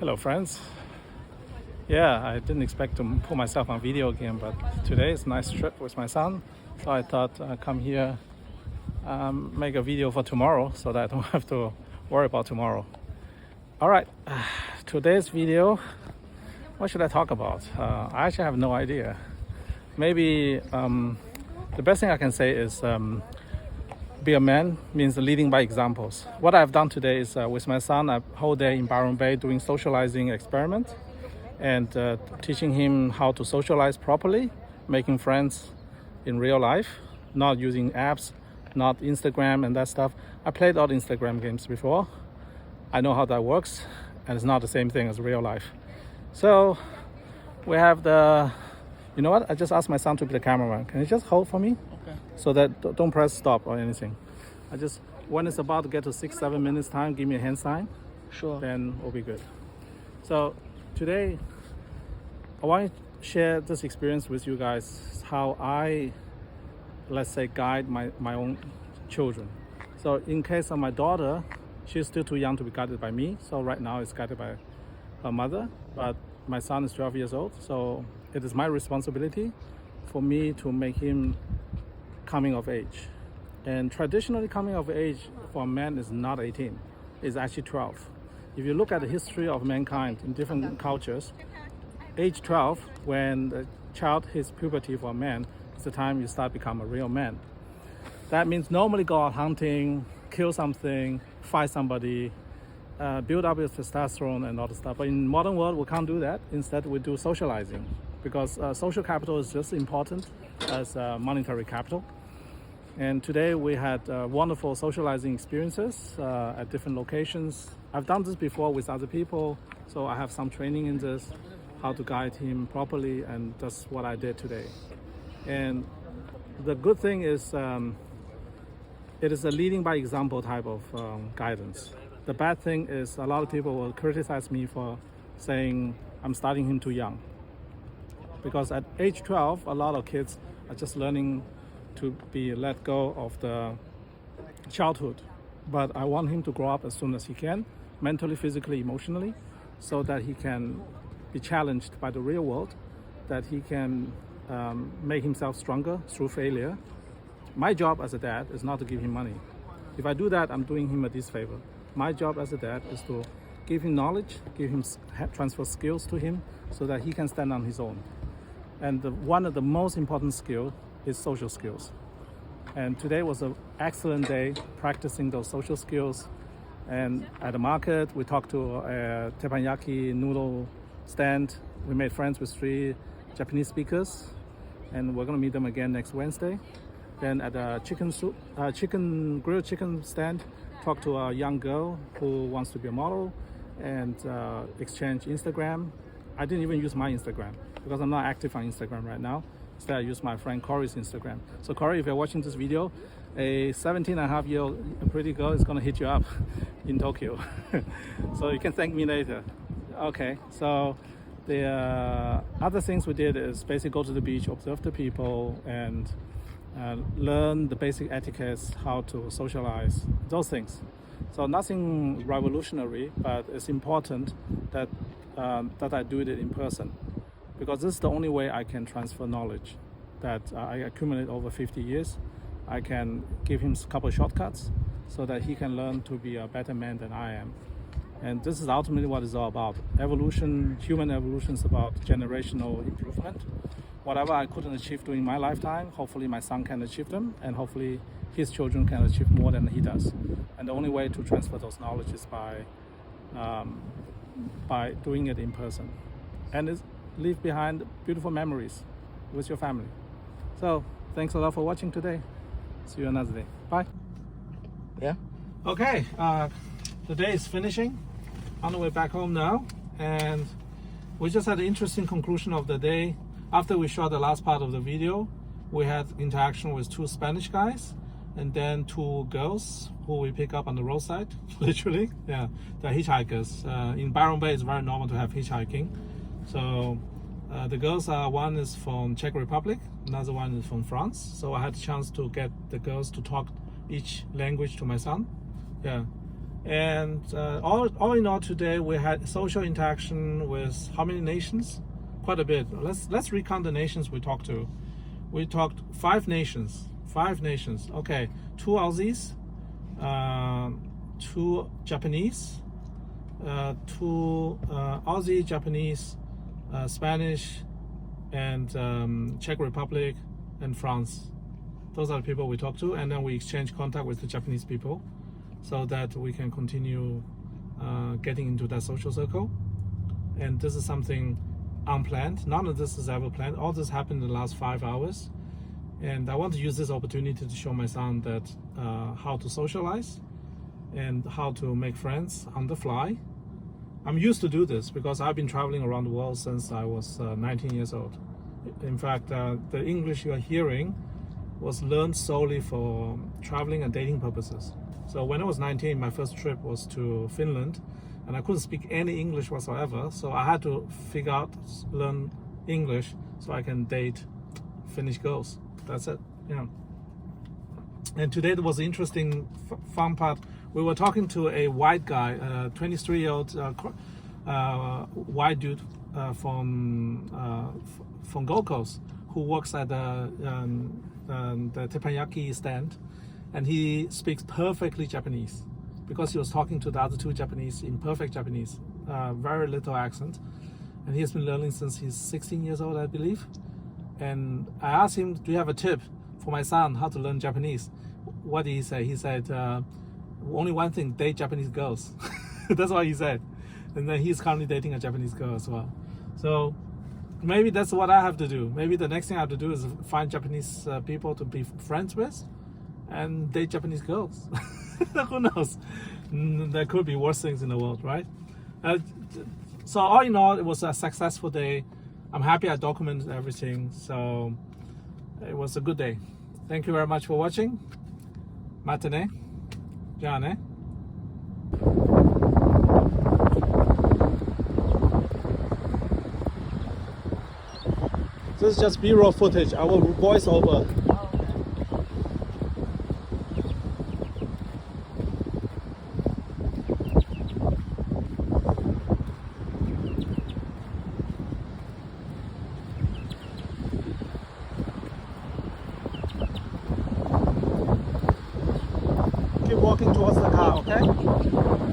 Hello friends. Yeah, I didn't expect to put myself on video again, but today is a nice trip with my son, so I thought I'd come here, make a video for tomorrow so that I don't have to worry about tomorrow. All right, today's video, what should I talk about? I actually have no idea. Maybe the best thing I can say is be a man means leading by examples. What I've done today is with my son, a whole day in Byron Bay doing socializing experiment and teaching him how to socialize properly, making friends in real life, not using apps, not Instagram and that stuff. I played all the Instagram games before. I know how that works, and it's not the same thing as real life. So we have you know what? I just asked my son to be the cameraman. Can you just hold for me? Okay. So that don't press stop or anything. When it's about to get to 6-7 minutes time, give me a hand sign. Sure. Then we'll be good. So today, I want to share this experience with you guys, how I, let's say, guide my own children. So in case of my daughter, she's still too young to be guided by me. So right now it's guided by her mother, but my son is 12 years old. So it is my responsibility for me to make him coming of age. And traditionally coming of age for a man is not 18, it's actually 12. If you look at the history of mankind in different cultures, age 12, when the child hits puberty for a man, is the time you start become a real man. That means normally go out hunting, kill something, fight somebody, build up your testosterone and all the stuff. But in modern world, we can't do that. Instead, we do socializing, because social capital is just as important as monetary capital. And today we had wonderful socializing experiences at different locations. I've done this before with other people, so I have some training in this, how to guide him properly, and that's what I did today. And the good thing is it is a leading by example type of guidance. The bad thing is a lot of people will criticize me for saying I'm starting him too young. Because at age 12, a lot of kids are just learning to be let go of the childhood. But I want him to grow up as soon as he can, mentally, physically, emotionally, so that he can be challenged by the real world, that he can make himself stronger through failure. My job as a dad is not to give him money. If I do that, I'm doing him a disfavor. My job as a dad is to give him knowledge, transfer skills to him so that he can stand on his own. And one of the most important skills is social skills. And today was an excellent day practicing those social skills. And at the market, we talked to a teppanyaki noodle stand. We made friends with 3 Japanese speakers, and we're gonna meet them again next Wednesday. Then at a grilled chicken stand, talked to a young girl who wants to be a model, and exchange Instagram. I didn't even use my Instagram because I'm not active on Instagram right now. Instead, I use my friend Corey's Instagram. So Corey, if you're watching this video, a 17-and-a-half-year-old pretty girl is gonna hit you up in Tokyo. So you can thank me later. Okay, so the other things we did is basically go to the beach, observe the people, and learn the basic etiquettes, how to socialize, those things. So nothing revolutionary, but it's important that I do it in person, because this is the only way I can transfer knowledge that I accumulate over 50 years. I can give him a couple of shortcuts so that he can learn to be a better man than I am. And this is ultimately what it's all about. Evolution, human evolution is about generational improvement. Whatever I couldn't achieve during my lifetime, hopefully my son can achieve them, and hopefully his children can achieve more than he does. And the only way to transfer those knowledge is by doing it in person. And leave behind beautiful memories with your family. So thanks a lot for watching today. See you another day. Bye. Yeah. Okay, the day is finishing. On the way back home now, and we just had an interesting conclusion of the day. After we shot the last part of the video, we had interaction with 2 Spanish guys and then 2 girls who we pick up on the roadside, literally. Yeah, they're hitchhikers. In Byron Bay, it's very normal to have hitchhiking. So the girls one is from Czech Republic, another one is from France. So I had a chance to get the girls to talk each language to my son. Yeah. And all in all, today we had social interaction with how many nations? Quite a bit. Let's recount the nations we talked to. We talked 5 nations. 5 nations. Okay, 2 Aussies, 2 Japanese, 2 Aussie, Japanese, Spanish, and Czech Republic and France. Those are the people we talked to, and then we exchange contact with the Japanese people so that we can continue getting into that social circle. And this is something unplanned. None of this is ever planned. All this happened in the last 5 hours. And I want to use this opportunity to show my son that how to socialize and how to make friends on the fly. I'm used to do this because I've been traveling around the world since I was 19 years old. In fact, the English you are hearing was learned solely for traveling and dating purposes. So when I was 19, my first trip was to Finland, and I couldn't speak any English whatsoever. So I had to learn English so I can date Finnish girls. That's it, And today there was an interesting, fun part. We were talking to a white guy, a 23-year-old white dude from Gold Coast, who works at the teppanyaki stand, and he speaks perfectly Japanese because he was talking to the other 2 Japanese in perfect Japanese, very little accent, and he has been learning since he's 16 years old, I believe. And I asked him, do you have a tip for my son how to learn Japanese? What did he say? He said, only one thing, date Japanese girls. That's what he said. And then he's currently dating a Japanese girl as well. So maybe that's what I have to do. Maybe the next thing I have to do is find Japanese people to be friends with and date Japanese girls. Who knows? There could be worse things in the world, right? So all in all, it was a successful day. I'm happy I documented everything, so it was a good day. Thank you very much for watching. Matane. Jane. This is just B-roll footage. I will voice over. Keep walking towards the car, okay?